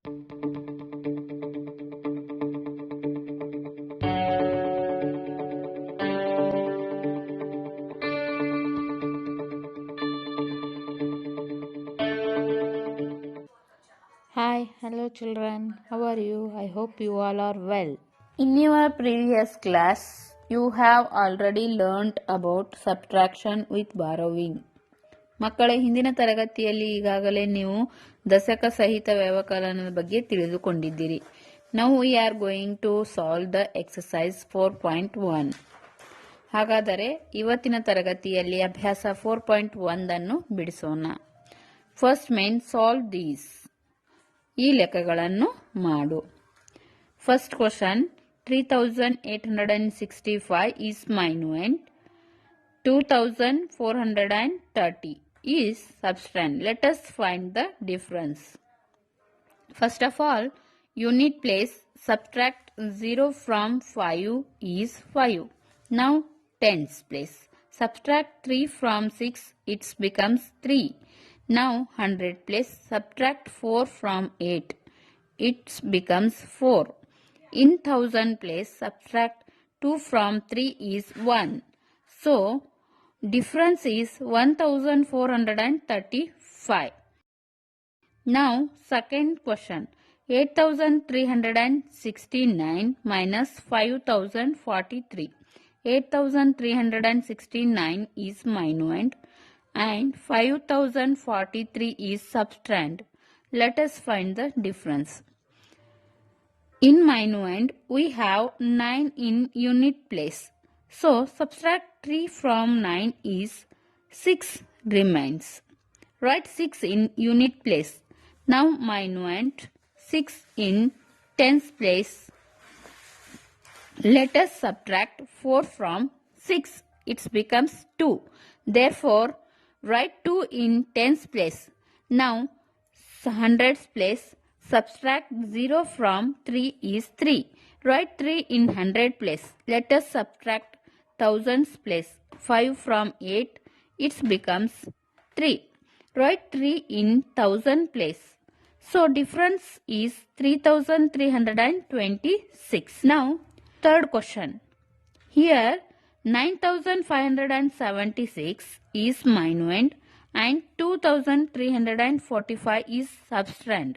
Hi, hello children. How are you? I hope you all are well. In your previous class, you have already learnt about subtraction with borrowing. ಮಕ್ಕಳೇ, ಹಿಂದಿನ ತರಗತಿಯಲ್ಲಿ ಈಗಾಗಲೇ ನೀವು ದಶಕ ಸಹಿತ ವ್ಯವಕಲನದ ಬಗ್ಗೆ ತಿಳಿದುಕೊಂಡಿದ್ದೀರಿ. Now we are going to solve the exercise 4.1. ಹಾಗಾದರೆ ಇವತ್ತಿನ ತರಗತಿಯಲ್ಲಿ ಅಭ್ಯಾಸ 4.1 ಅನ್ನು ಬಿಡಿಸೋಣ. First main, solve these. ಈ ಲೆಕ್ಕಗಳನ್ನು ಮಾಡು. First question, 3865 is minuend, 2430 is subtrahend. Let us find the difference. First of all, unit place, subtract 0 from 5 is 5. Now tens place, subtract 3 from 6, it becomes 3. Now 100 place, subtract 4 from 8, it becomes 4. In 1000 place, subtract 2 from 3 is 1. So difference is 1435. Now second question, 8369 minus 5043. 8369 is minuend and 5043 is subtrahend. Let us find the difference. In minuend, we have 9 in unit place. So subtract 3 from 9 is 6 remains. Write 6 in unit place. Now minuend 6 in tens place. Let us subtract 4 from 6. It becomes 2. Therefore, write 2 in tens place. Now hundreds place. Subtract 0 from 3 is 3. Write 3 in 100 place. Let us subtract thousands place. 5 from 8, it becomes 3. Write 3 in 1000 place. So difference is 3326. Now third question. Here 9576 is minuend and 2345 is subtrahend.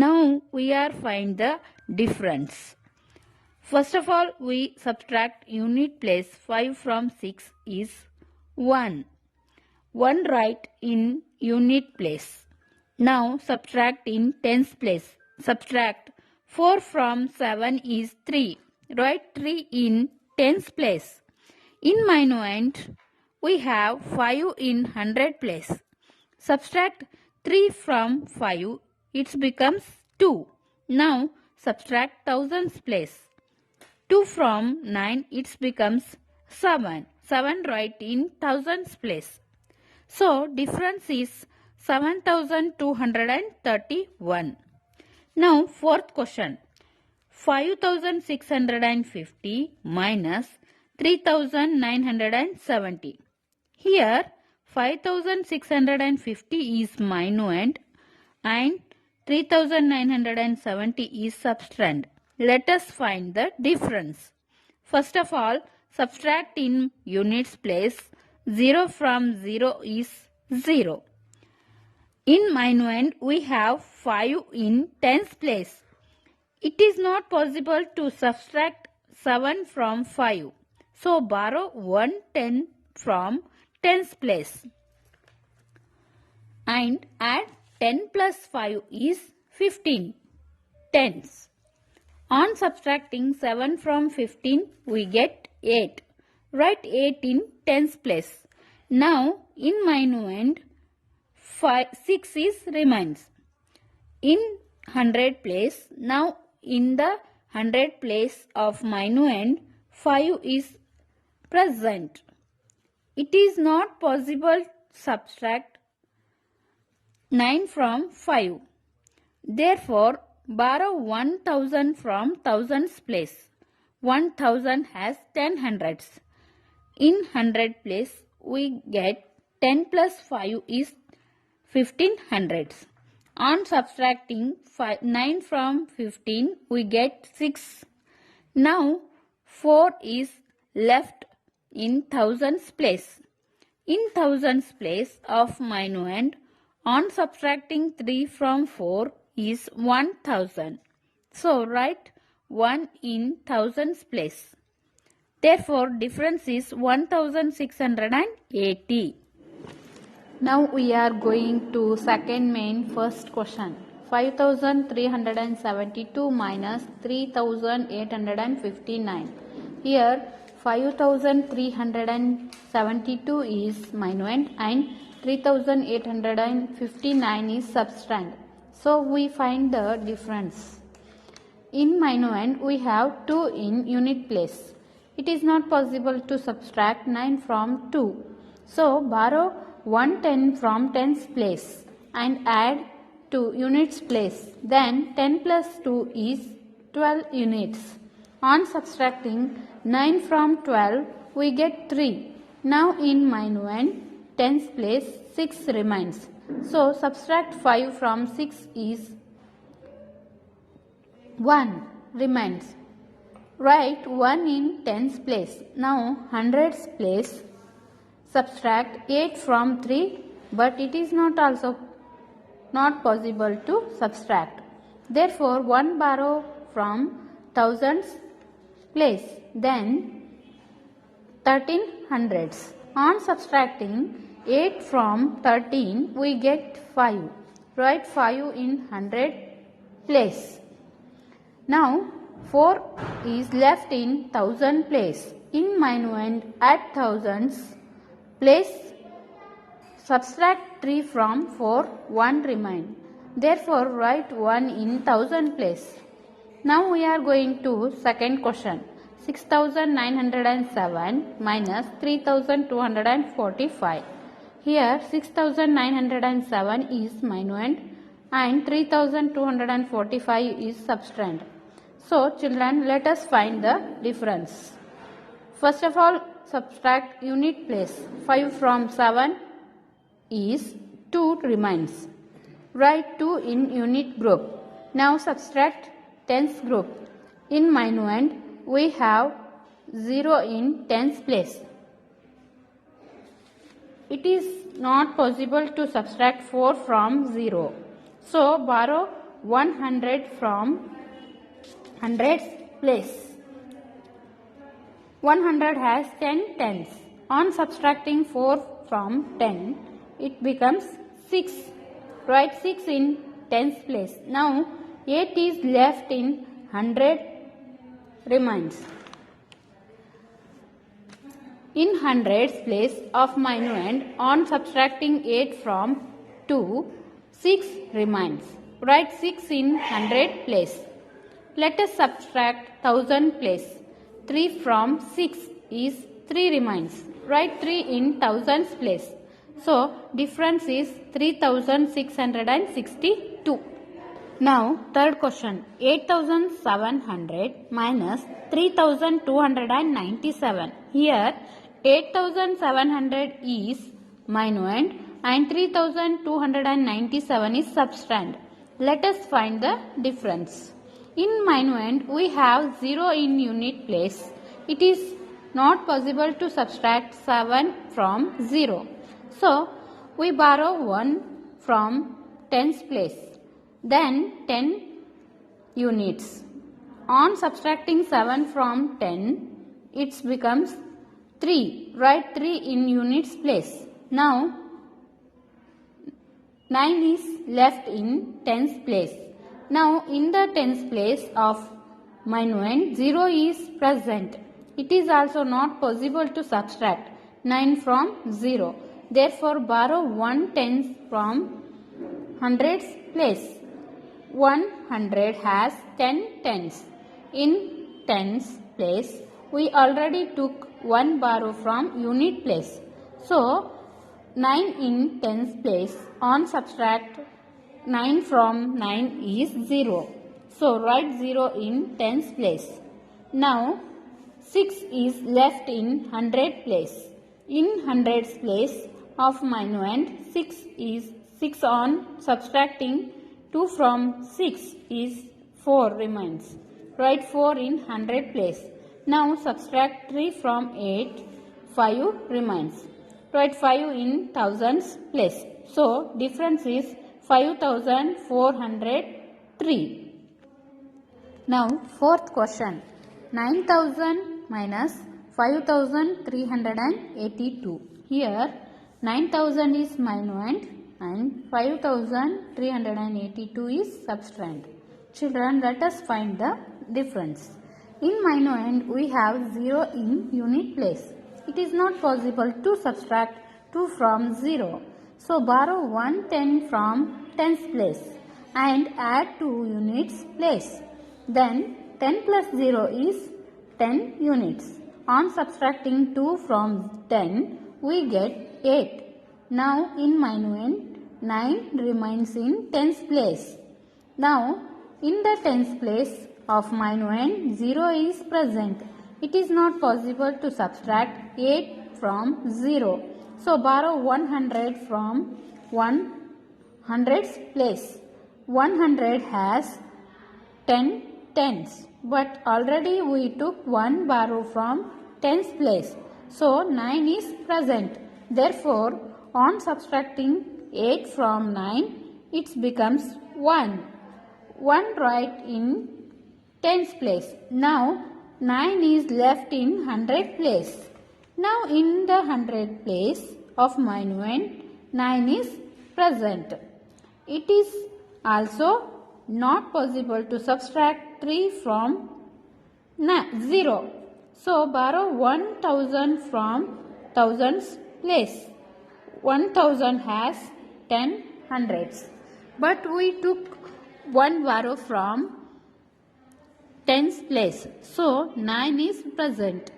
Now we are find the difference. First of all, we subtract unit place. 5 from 6 is 1. 1 write in unit place. Now subtract in tens place. Subtract 4 from 7 is 3. Write 3 in tens place. In minuend, we have 5 in 100 place. Subtract 3 from 5, it becomes 2. Now subtract thousands place. 2 from 9, it becomes 7. 7 write in thousands place. So difference is 7231. Now fourth question. 5650 minus 3970. Here 5650 is minuend and 3970 is subtrahend. Let us find the difference. First of all, subtract in units place. 0 from 0 is 0. In minuend, we have 5 in tens place. It is not possible to subtract 7 from 5. So borrow 1 10 from tens place and add 10 plus 5 is 15 tens. On subtracting 7 from 15, we get 8. Write 8 in tens place. Now in minuend, 6 is remains. In 100 place, now in the 100 place of minuend, 5 is present. It is not possible to subtract 9 from 5. Therefore, borrow 1000 from thousands place. 1000 has 10 hundreds. In 100 place, we get 10 plus 5 is 15 hundreds. On subtracting 9 from 15, we get 6. Now 4 is left in thousands place. In thousands place of minuend, on subtracting 3 from 4 is 1000. So write 1 in thousands place. Therefore, difference is 1680. Now we are going to second main first question. 5372 minus 3859. Here 5372 is minuend and 3859 is subtrahend. So we find the difference. In minuend we have 2 in unit place. It is not possible to subtract 9 from 2. So borrow 110 from tens place and add to units place. Then 10 plus 2 is 12 units. On subtracting 9 from 12, we get 3. Now in minuend, tens place 6 remains. So subtract 5 from 6 is 1 remains. Write 1 in tens place. Now hundreds place. Subtract 8 from 3, but it is not possible to subtract. Therefore, 1 borrow from thousands place. Then 13 hundreds. On subtracting 8 from 13, we get 5. Write 5 in 100 place. Now 4 is left in thousand place. In minuend, add thousands place. Subtract 3 from 4, 1 remain. Therefore, write 1 in thousand place. Now we are going to second question. 6907 minus 3245. Here 6907 is minuend and 3245 is subtrahend. So children, let us find the difference. First of all, subtract unit place. 5 from 7 is 2 remains. Write 2 in unit group. Now subtract tens group. In minuend, we have 0 in tens place. It is not possible to subtract 4 from 0. So borrow 100 from hundreds place. 100 has 10 tens. On subtracting 4 from 10, it becomes 6. Write 6 in tens place. Now 8 is left in 100 remains. In hundreds place of minuend, on subtracting 8 from 2, 6 remains. Write 6 in 100 place. Let us subtract thousand place. 3 from 6 is 3 remains. Write 3 in thousands place. So difference is 3662. Now third question. 8700 minus 3297. Here 8700 is minuend and 3297 is subtrahend. Let us find the difference. In minuend, we have 0 in unit place. It is not possible to subtract 7 from 0. So, we borrow 1 from tens place. Then 10 units. On subtracting 7 from 10, it becomes 3. Write 3 in units place. Now, 9 is left in tens place. Now, in the tens place of minuend, 0 is present. It is also not possible to subtract 9 from 0. Therefore, borrow 1 tens from hundreds place. 100 has 10 tens. In tens place, we already took 1 borrow from unit place. So, 9 in tens place, on subtract 9 from 9 is 0. So, write 0 in tens place. Now, 6 is left in 100 place. In hundreds place of minuend, 6 is 6 on subtracting 2 from 6 is 4 remains. Write 4 in 100 place. Now subtract 3 from 8, 5 remains. Write 5 in thousands place. So difference is 5403. Now fourth question. 9000 minus 5382. Here 9000 is minuend and 5382 is subtrahend. Children, let us find the difference. In minuend we have 0 in unit place. It is not possible to subtract 2 from 0. So borrow 110 from tens place and add 2 units place. Then 10 plus 0 is 10 units. On subtracting 2 from 10, we get 8. Now in minuend, 9 remains in tens place. Now in the tens place of minuend, 0 is present. It is not possible to subtract 8 from 0. So borrow 100 from 100's place. 100 has 10 tens, but already we took 1 borrow from tens place. So 9 is present. Therefore, on subtracting 8 from 9, it becomes 1. 1 write in tens place. Now 9 is left in 100 place. Now in the 100 place of minuend, 9 is present. It is also not possible to subtract 3 from 0. So borrow 1000 from thousands place. 1000 has 10 hundreds. But we took 1 borrow from tens place. So 9 is present.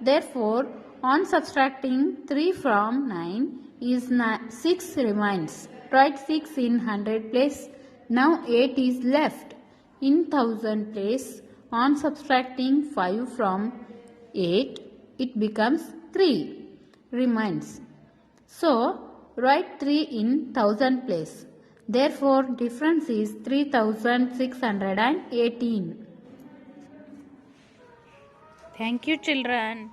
Therefore, on subtracting 3 from 9 is 6 remains. Write 6 in 100 place. Now 8 is left. In 1000 place, on subtracting 5 from 8, it becomes 3 remains. So write 3 in 1000 place. Therefore, difference is 3618. Thank you, children.